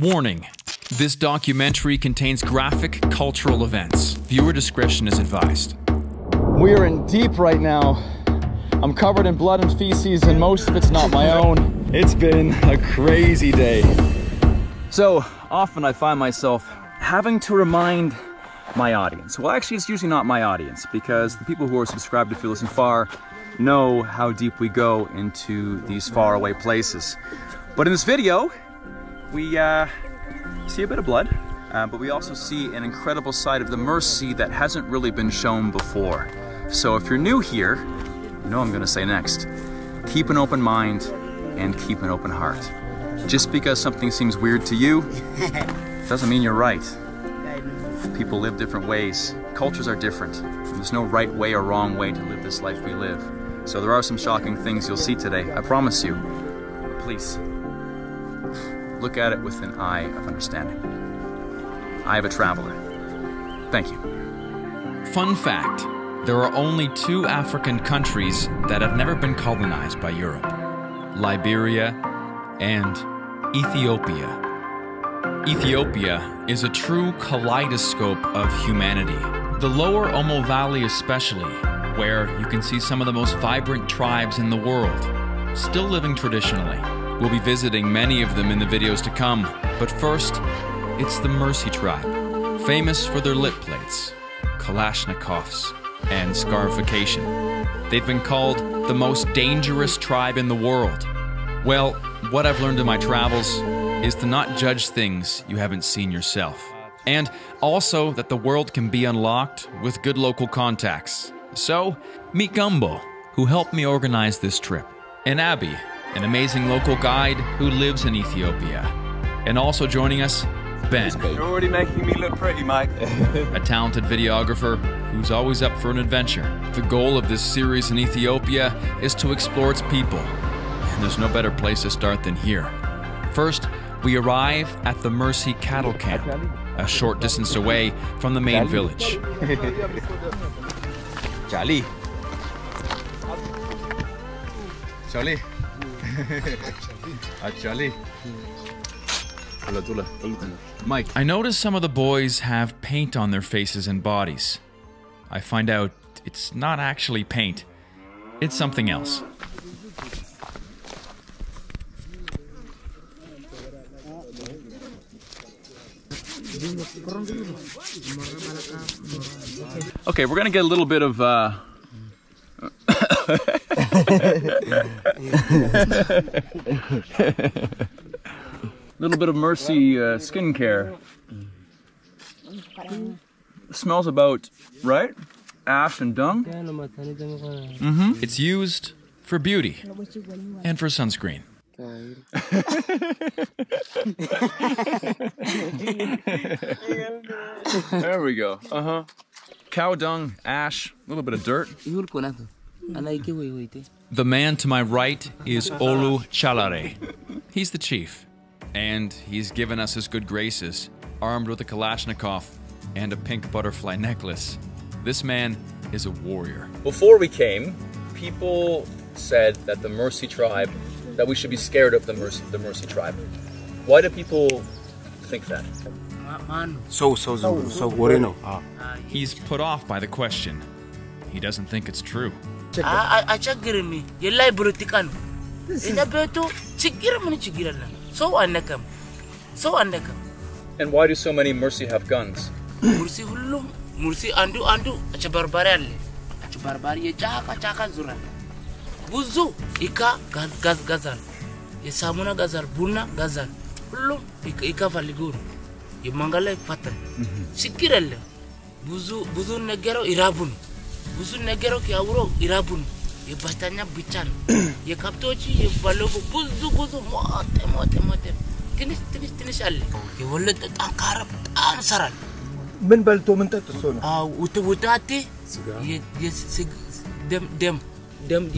Warning. This documentary contains graphic cultural events. Viewer discretion is advised. We are in deep right now. I'm covered in blood and feces, and most of it's not my own. It's been a crazy day. So often I find myself having to remind my audience. Well, actually, it's usually not my audience, because the people who are subscribed to Feel Listen Far know how deep we go into these faraway places. But in this video, we see a bit of blood, but we also see an incredible side of the Mursi that hasn't really been shown before. So if you're new here, you know what I'm gonna say next. Keep an open mind and keep an open heart. Just because something seems weird to you, doesn't mean you're right. People live different ways. Cultures are different. There's no right way or wrong way to live this life we live. So there are some shocking things you'll see today, I promise you. But please, look at it with an eye of understanding. Eye of a traveler. Thank you. Fun fact, there are only 2 African countries that have never been colonized by Europe: Liberia and Ethiopia. Ethiopia is a true kaleidoscope of humanity. The Lower Omo Valley especially, where you can see some of the most vibrant tribes in the world, still living traditionally. We'll be visiting many of them in the videos to come, but first, it's the Mursi tribe, famous for their lip plates, Kalashnikovs, and scarification. They've been called the most dangerous tribe in the world. Well, what I've learned in my travels is to not judge things you haven't seen yourself. And also that the world can be unlocked with good local contacts. So, meet GUMBO, who helped me organize this trip, and Abby, an amazing local guide who lives in Ethiopia. And also joining us, Ben. You're already making me look pretty, Mike. A talented videographer who's always up for an adventure. The goal of this series in Ethiopia is to explore its people. And there's no better place to start than here. First, we arrive at the Mursi cattle camp, a short distance away from the main village. Charlie. Charlie. Charlie. Mike. I notice some of the boys have paint on their faces and bodies. I find out it's not actually paint. It's something else. Okay, we're gonna get a little bit of little bit of Mursi skincare. Smells about right, ash and dung. It's used for beauty and for sunscreen. There we go. Cow dung, ash, a little bit of dirt. The man to my right is Olu Chalare. He's the chief, and he's given us his good graces, armed with a Kalashnikov and a pink butterfly necklace. This man is a warrior. Before we came, people said that the Mursi tribe, that we should be scared of the Mursi tribe. Why do people think that? He's put off by the question. He doesn't think it's true. And why do so many Mursi have guns? Mursi andu buzu ika gazal yesamuna gazal buna gazal kullu ika valigun yemangale fatan sikirelle buzu negero irabun buzu negero kiawro irabun ye batanya bichan ye kaptochi ye balogo buzu mote tinis alle ye wolle tankara amsaral من بلتو من تتصون وتاتي dem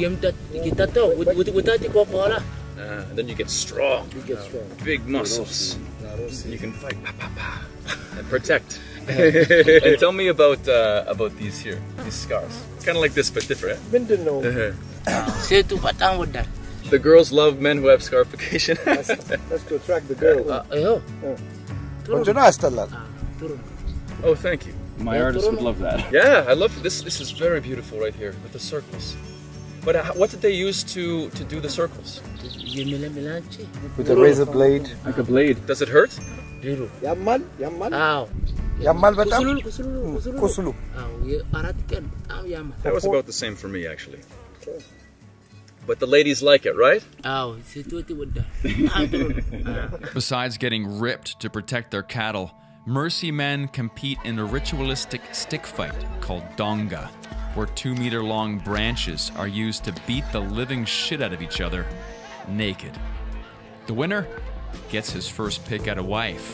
kita tahu witati kokola. Then you get strong. Big muscles. And you can fight and protect. And tell me about these here, these scars. It's kind of like this but different. Setu patang wadar. The girls love men who have scarification. Let's go track the girl. Ayo. Continue ያስጠላል. Oh, thank you. My artist would love that. Yeah, I love this. This is very beautiful right here with the circles. But what did they use to do the circles? With a razor blade. Like a blade. Does it hurt? ያማል ያማል አዎ ያማል በጣም ቁስሉ That was about the same for me, actually. But the ladies like it, right? Besides getting ripped to protect their cattle, Mursi men compete in a ritualistic stick fight called Donga, where 2-meter-long branches are used to beat the living shit out of each other naked. The winner gets his first pick at a wife.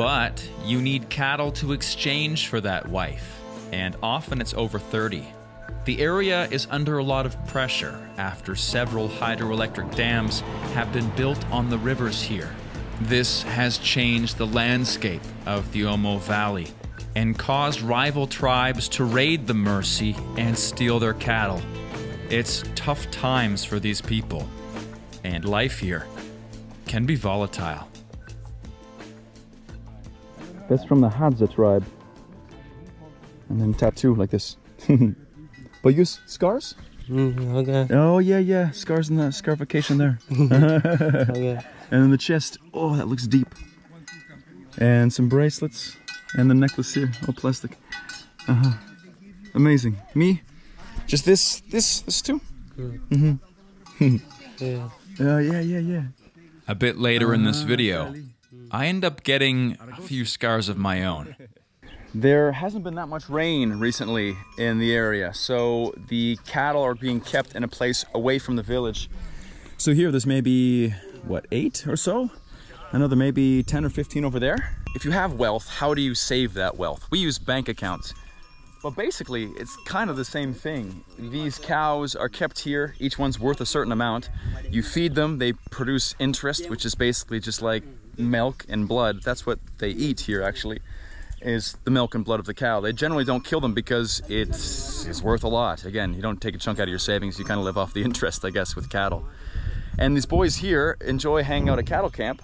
But you need cattle to exchange for that wife, and often it's over 30. The area is under a lot of pressure after several hydroelectric dams have been built on the rivers here. This has changed the landscape of the Omo Valley and caused rival tribes to raid the Mursi and steal their cattle. It's tough times for these people, and life here can be volatile. That's from the Hadza tribe. And then tattoo like this. But use scars? Okay. Oh yeah. Scars in the scarification there. Okay. And then the chest. Oh, that looks deep. And some bracelets. And the necklace here. All plastic. Amazing. Me? Just this too? Yeah. A bit later in this video, I end up getting a few scars of my own. There hasn't been that much rain recently in the area, so the cattle are being kept in a place away from the village. So here there's maybe, what, 8 or so? Another maybe 10 or 15 over there. If you have wealth, how do you save that wealth? We use bank accounts. But basically, it's kind of the same thing. These cows are kept here. Each one's worth a certain amount. You feed them, they produce interest, which is basically just like milk and blood. That's what they eat here, actually, is the milk and blood of the cow. They generally don't kill them because it's worth a lot. Again, you don't take a chunk out of your savings. You kind of live off the interest, I guess, with cattle. And these boys here enjoy hanging out at cattle camp,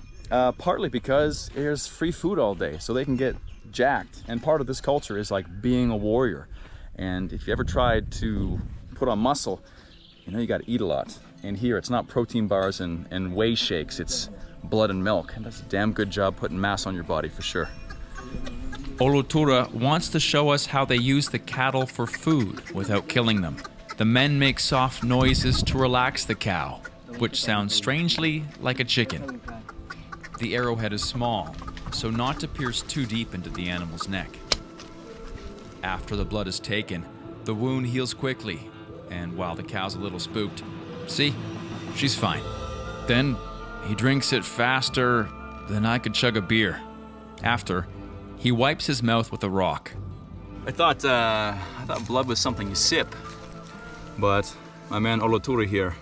partly because there's free food all day, so they can get jacked. And part of this culture is like being a warrior. And if you ever tried to put on muscle, you know you got to eat a lot. And here it's not protein bars and whey shakes, it's blood and milk. And that's a damn good job putting mass on your body for sure. Olotura wants to show us how they use the cattle for food without killing them. The men make soft noises to relax the cow, which sounds strangely like a chicken. The arrowhead is small, so not to pierce too deep into the animal's neck. After the blood is taken, the wound heals quickly, and while the cow's a little spooked, see, she's fine. Then he drinks it faster than I could chug a beer. After, he wipes his mouth with a rock. I thought blood was something you sip, but my man Olotura here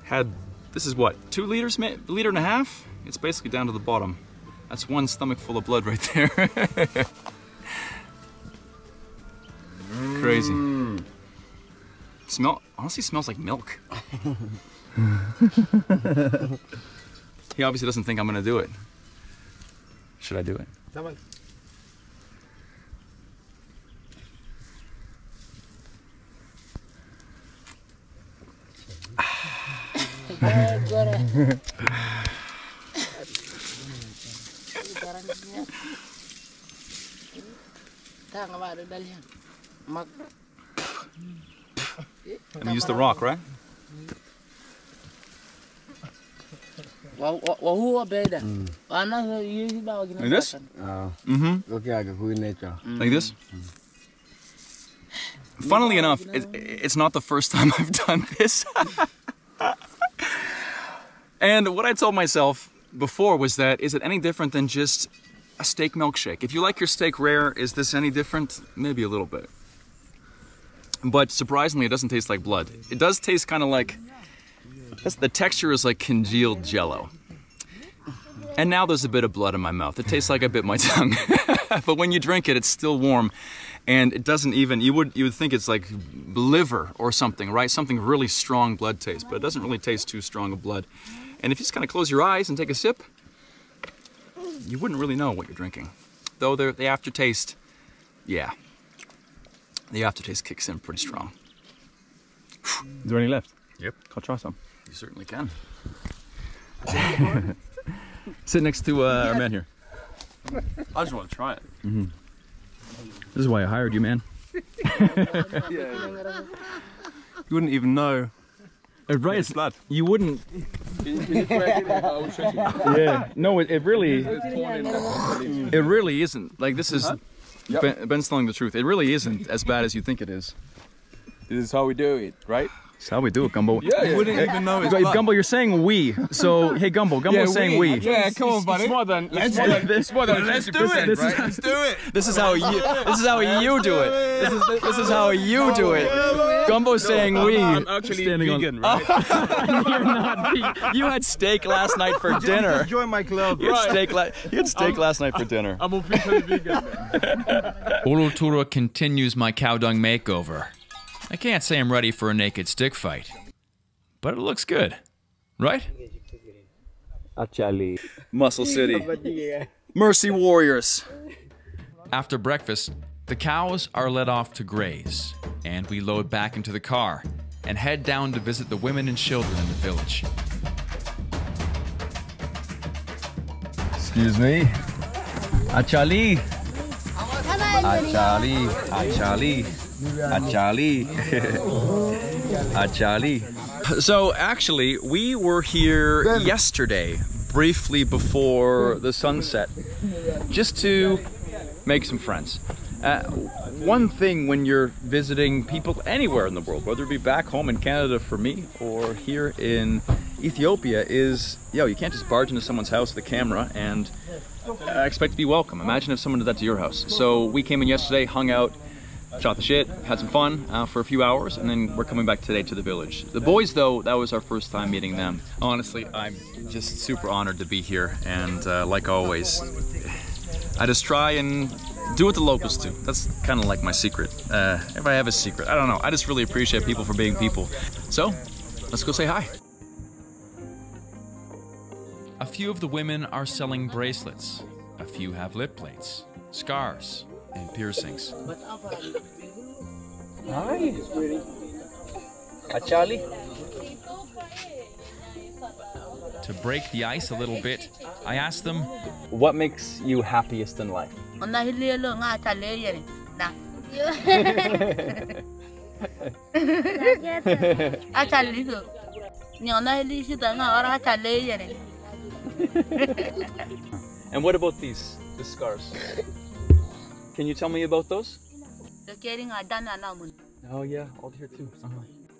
had, this is what, 2 liters, liter and a half? It's basically down to the bottom. That's one stomach full of blood right there. Crazy. Honestly smells like milk. He obviously doesn't think I'm gonna do it. Should I do it? And use the rock, right? Like this? Like this? Funnily enough, it's not the first time I've done this. And what I told myself before was that, is it any different than just a steak milkshake? If you like your steak rare, is this any different? Maybe a little bit. But surprisingly, it doesn't taste like blood. It does taste kind of like, the texture is like congealed jello. And now there's a bit of blood in my mouth. It tastes like I bit my tongue. But when you drink it, it's still warm. And it doesn't even, you would think it's like liver or something, right? Something really strong blood taste, but it doesn't really taste too strong of blood. And if you just kind of close your eyes and take a sip, you wouldn't really know what you're drinking. Though the aftertaste, yeah, the aftertaste kicks in pretty strong. Is there any left? Yep. I'll try some. You certainly can. Sit next to our man here. I just want to try it. Mm-hmm. This is why I hired you, man. You wouldn't even know. Right, it's blood. You wouldn't. Yeah. No, it really isn't. Like, this is Ben's telling the truth. It really isn't as bad as you think it is. This is how we do it, right? That's how we do it, Gumbo. Yeah, you wouldn't even know it's blood. Gumbo, you're saying we. So, hey, Gumbo's saying we. Yeah, come on, buddy. It's more than let's do it, right? Let's do it. This is how you do it. This is how you do it. Gumbo's saying we. I'm actually vegan, right? You're not vegan. You had steak last night for dinner. Just join my club. You had steak last night for dinner. I'm officially vegan. Olotura continues my cow dung makeover. I can't say I'm ready for a naked stick fight, but it looks good, right? Actually. Muscle City. Mercy Warriors. After breakfast, the cows are led off to graze, and we load back into the car and head down to visit the women and children in the village. Excuse me. Achali. Achali. Achali. Achali. Achali. So actually, we were here yesterday, briefly before the sunset, just to make some friends. One thing when you're visiting people anywhere in the world, whether it be back home in Canada for me or here in Ethiopia, is, you can't just barge into someone's house with a camera and expect to be welcome. Imagine if someone did that to your house. So we came in yesterday, hung out, shot the shit, had some fun for a few hours, and then we're coming back today to the village. The boys, though, that was our first time meeting them. Honestly, I'm just super honored to be here, and like always, I just try and do what the locals do. That's kind of like my secret. If I have a secret, I don't know. I just really appreciate people for being people. So, let's go say hi. A few of the women are selling bracelets. A few have lip plates, scars, and piercings. Hi. Achali. To break the ice a little bit, I asked them, what makes you happiest in life? And what about the scars? Can you tell me about those? Oh yeah, all here too.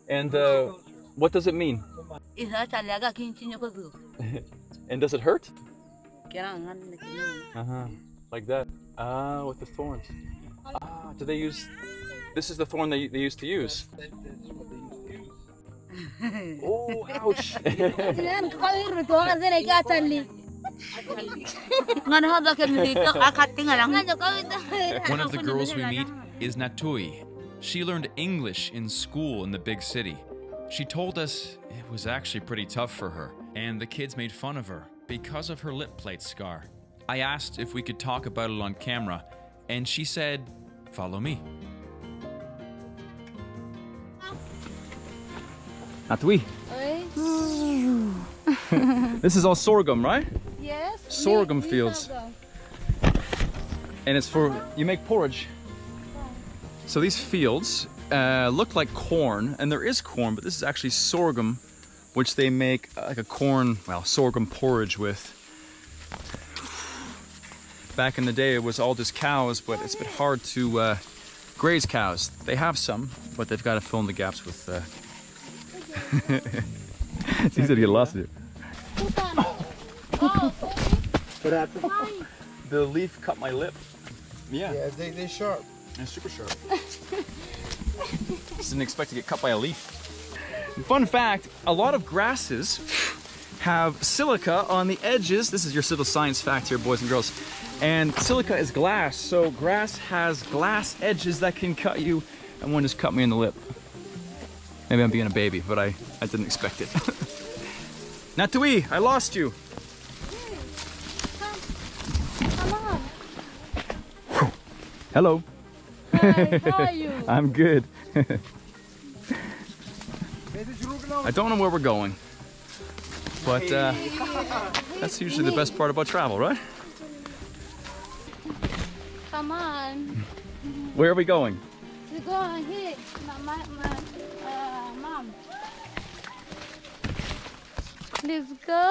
And what does it mean? And does it hurt? Like that. Ah, with the thorns. Ah, do they use? This is the thorn they used to use. Oh, ouch! One of the girls we meet is Natui. She learned English in school in the big city. She told us it was actually pretty tough for her, and the kids made fun of her because of her lip plate scar. I asked if we could talk about it on camera, and she said, "Follow me." Natui. This is all sorghum, right? Yes. Sorghum fields. And it's for, you make porridge. So these fields look like corn, and there is corn, but this is actually sorghum, which they make like a corn, well, sorghum porridge with. Back in the day, it was all just cows, but it's a bit hard to graze cows. They have some, but they've got to fill in the gaps with. It's easy to get lost in it. What happened? The leaf cut my lip. Yeah. Yeah, they're sharp. They're super sharp. Just didn't expect to get cut by a leaf. Fun fact, a lot of grasses have silica on the edges. This is your little science fact here, boys and girls. And silica is glass, so grass has glass edges that can cut you, and one just cut me in the lip. Maybe I'm being a baby, but I didn't expect it. Natui, I lost you. Come on. Hello. Hi, how are you? I'm good. I don't know where we're going, but that's usually the best part about travel, right? Come on. Where are we going? We go here. My mom. Let's go.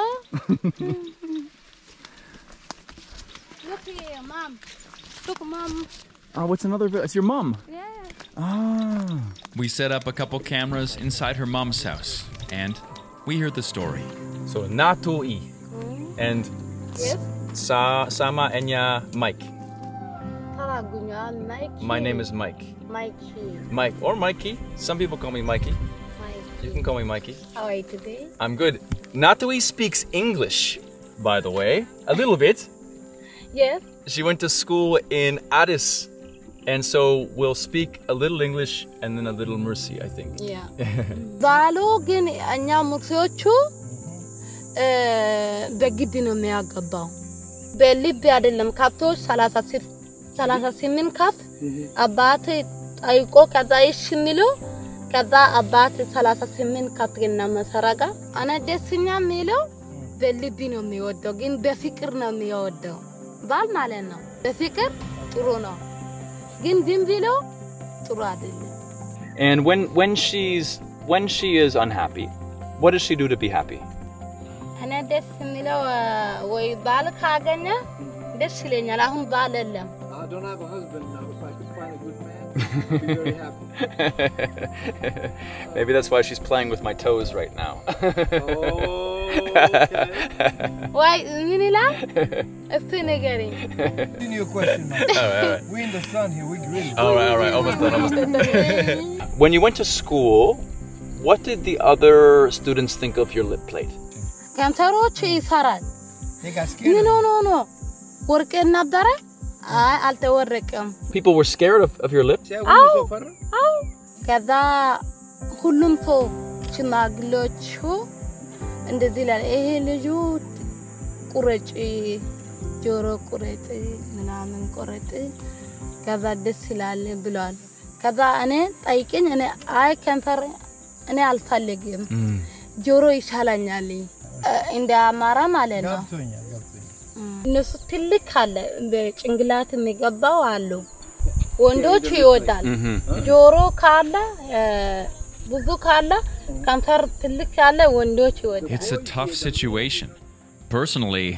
Look here, mom. Look, mom. Oh, what's another? It's your mom. Yeah. Ah. We set up a couple cameras inside her mom's house, and we hear the story. So Natui and Yes. Sama Enya Mike. Nike. My name is Mike. Mikey. Mike or Mikey. Some people call me Mikey. You can call me Mikey. How are you today? I'm good. Natui speaks English, by the way, a little bit. Yes. She went to school in Addis, and so we'll speak a little English and then a little Mursi, I think. Yeah. Zalo ግን እኛ ሙርሲዎቹ በግድ ነው የሚያገባው። በልብ አይደለም። ከብቶች 38 ከብት አባት ጠይቆ ከዛ እሺ የሚለው ከዛ አባት 38 ከብት እና መሰረጋ አና ደስኛ የሚለው በልብ ነው የሚወደው፣ ግን በፍቅር ነው የሚወደው። ባል ማለት ነው። በፍቅር ጥሩ ነው፣ ግን ዝም ብሎ ጥሩ አይደለም። And when she is unhappy, what does she do to be happy? አና ደስ የሚለው ወይ ባል ካገኘ ደስ ይለኛል። አሁን ባል የለም። I don't have a husband now. If I could find a good man, I'd be very happy. Maybe that's why she's playing with my toes right now. Okay. Why, ምን ይላል? እስቲ ንገሪኝ። Asking you a question, man. All right. We in the sun here. We grilling. All right. Almost done. When you went to school, what did the other students think of your lip plate? ከንተሮች ይሰራል። They got scared. ኖ ወርቅ ነበረ። አይ አልተወረቀም። People were scared of your lip? Yeah, we were so far. አው ከዛ ሁሉም ሰው ሽማግሌዎቹ እንደዚህ ይላል፣ ይሄ ልጁ ቁረጭ፣ ጆሮ ቁረጭ፣ ምናምን ቁረጭ፣ ከዛ ደስ ይላል ብሏል። ከዛ እኔ ጠይቀኝ፣ እኔ አይ ከንፈር እኔ አልፈልግም፣ ጆሮ ይሻላኛል እንደ አማራ ማለት ነው። እነሱ ትልቅ ካለ በጭንቅላት የሚገባው አሉ። ወንዶች ይወዳል። ጆሮ ካለ ብዙ ካለ ከንፈር ትልቅ ካለ ወንዶች ይወዳል። It's a tough situation. Personally,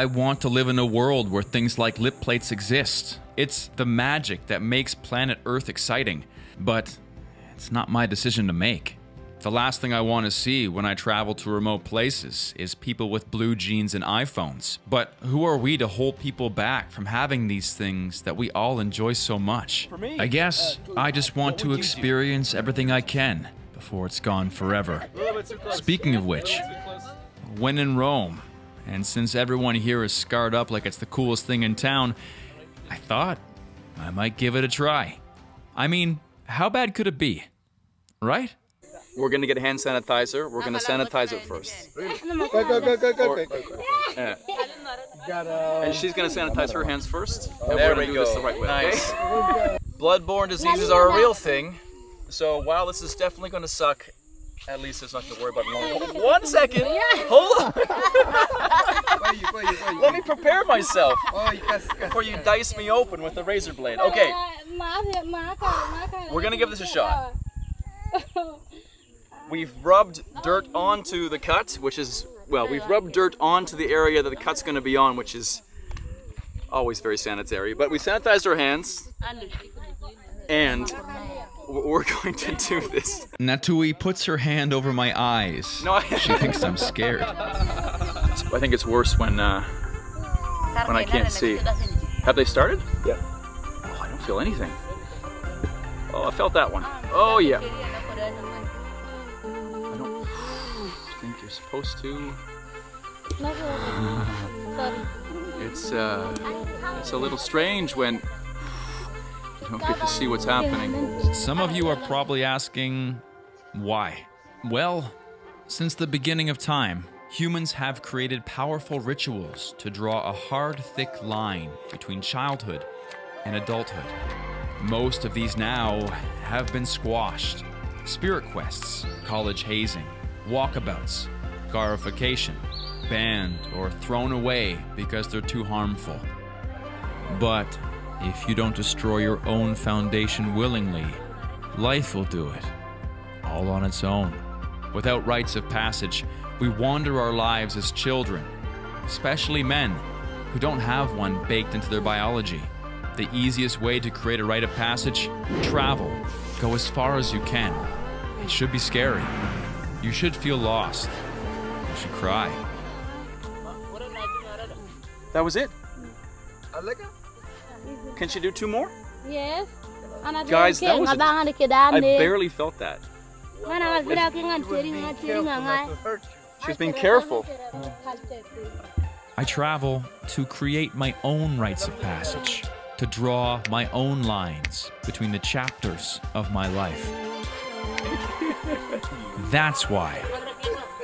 I want to live in a world where things like lip plates exist. It's the magic that makes planet Earth exciting, but it's not my decision to make. The last thing I want to see when I travel to remote places is people with blue jeans and iPhones. But who are we to hold people back from having these things that we all enjoy so much? I guess I just want to experience everything I can before it's gone forever. Speaking of which, when in Rome, and since everyone here is scarred up like it's the coolest thing in town, I thought I might give it a try. I mean, how bad could it be? Right? We're gonna get hand sanitizer. We're gonna sanitize it first. Go. And she's gonna sanitize her hands first. And there we go. This the right way. Nice. Okay? Bloodborne diseases are a real thing. So while this is definitely gonna suck, at least there's nothing to worry about. One second. Hold on. Let me prepare myself before you dice me open with the razor blade. Okay. We're gonna give this a shot. We've rubbed dirt onto the cut, which is, well, we've rubbed dirt onto the area that the cut's going to be on, which is always very sanitary. But we sanitized our hands, and we're going to do this. Natui puts her hand over my eyes. No, She thinks I'm scared. I think it's worse when I can't see. Have they started? Yeah. Oh, I don't feel anything. Oh, I felt that one. Oh, yeah. I don't think you're supposed to. No problem. Sorry. It's a little strange when you don't get to see what's happening. Some of you are probably asking, why? Well, since the beginning of time, humans have created powerful rituals to draw a hard, thick line between childhood and adulthood. Most of these now have been squashed. Spirit quests, college hazing, walkabouts, scarification, banned or thrown away because they're too harmful. But if you don't destroy your own foundation willingly, life will do it, all on its own. Without rites of passage, we wander our lives as children, especially men who don't have one baked into their biology. The easiest way to create a rite of passage? Travel. Go as far as you can. It should be scary. You should feel lost. You should cry. That was it? Can she do 2 more? Yes. Guys, that was I barely felt that. She's being careful. I travel to create my own rites of passage, to draw my own lines between the chapters of my life. That's why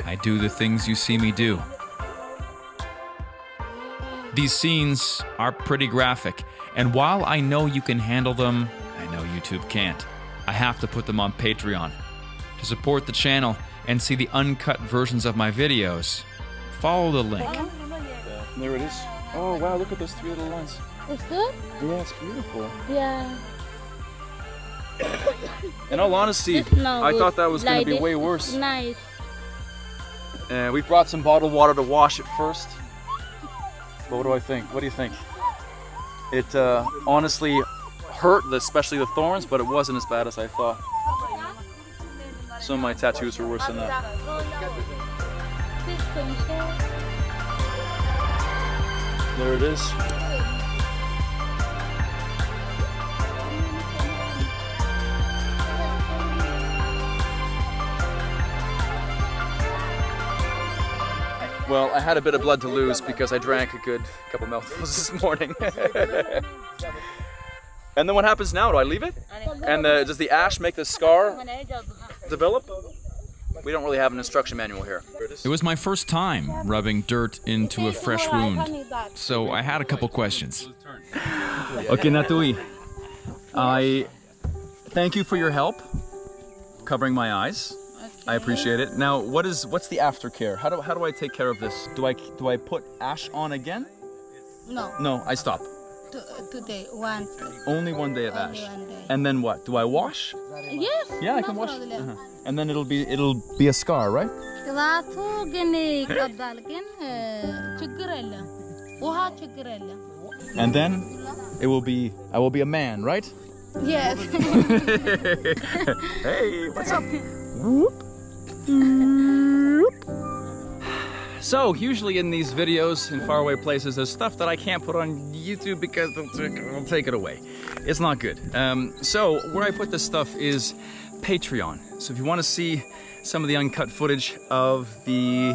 I do the things you see me do. These scenes are pretty graphic, and while I know you can handle them, I know YouTube can't. I have to put them on Patreon. To support the channel and see the uncut versions of my videos, follow the link. There it is. Oh wow, look at those 3 little lines. It's good? Yeah, it's beautiful. Yeah. In all honesty, I thought that was going to be way worse. Nice. We brought some bottled water to wash it first. But what do I think? What do you think? It honestly hurt, especially the thorns, but it wasn't as bad as I thought. Some of my tattoos were worse than that. There it is. Well, I had a bit of blood to lose because I drank a good couple mouthfuls this morning. And then what happens now? Do I leave it? And does the ash make the scar develop? We don't really have an instruction manual here. It was my first time rubbing dirt into a fresh wound, so I had a couple questions. Okay, Natui, I thank you for your help covering my eyes. I appreciate it. Now, what's the aftercare? How do I take care of this? Do I put ash on again? No. No, I stop. Today, one. Only 1 day of Only ash. 1 day. And then what? Do I wash? Yes. Yeah, I can wash. And then it'll be a scar, right? And then I will be a man, right? Yes. Hey, what's up? Whoop. So, usually in these videos in faraway places, there's stuff that I can't put on YouTube because they'll take it away. It's not good. So, where I put this stuff is Patreon. So if you want to see some of the uncut footage of the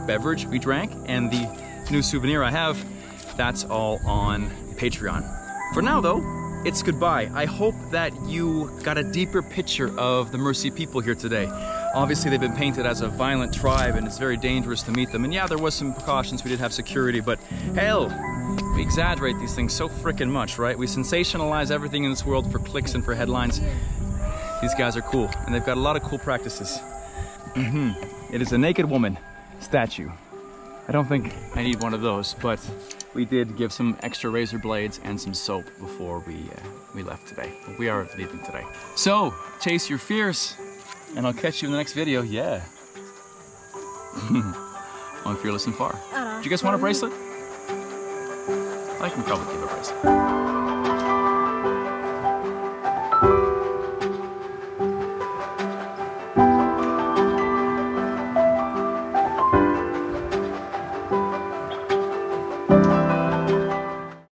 beverage we drank and the new souvenir I have, that's all on Patreon. For now though, it's goodbye. I hope that you got a deeper picture of the Mursi people here today. Obviously they've been painted as a violent tribe and it's very dangerous to meet them. And yeah, there was some precautions, we did have security, but hell, we exaggerate these things so frickin' much, right? We sensationalize everything in this world for clicks and for headlines. These guys are cool, and they've got a lot of cool practices. It is a naked woman statue. I don't think I need one of those, but we did give some extra razor blades and some soap before we left today. We are leaving today. So, chase your fears, and I'll catch you in the next video. Yeah. I'm fearless and far. Do you guys want a bracelet? I can probably give a bracelet.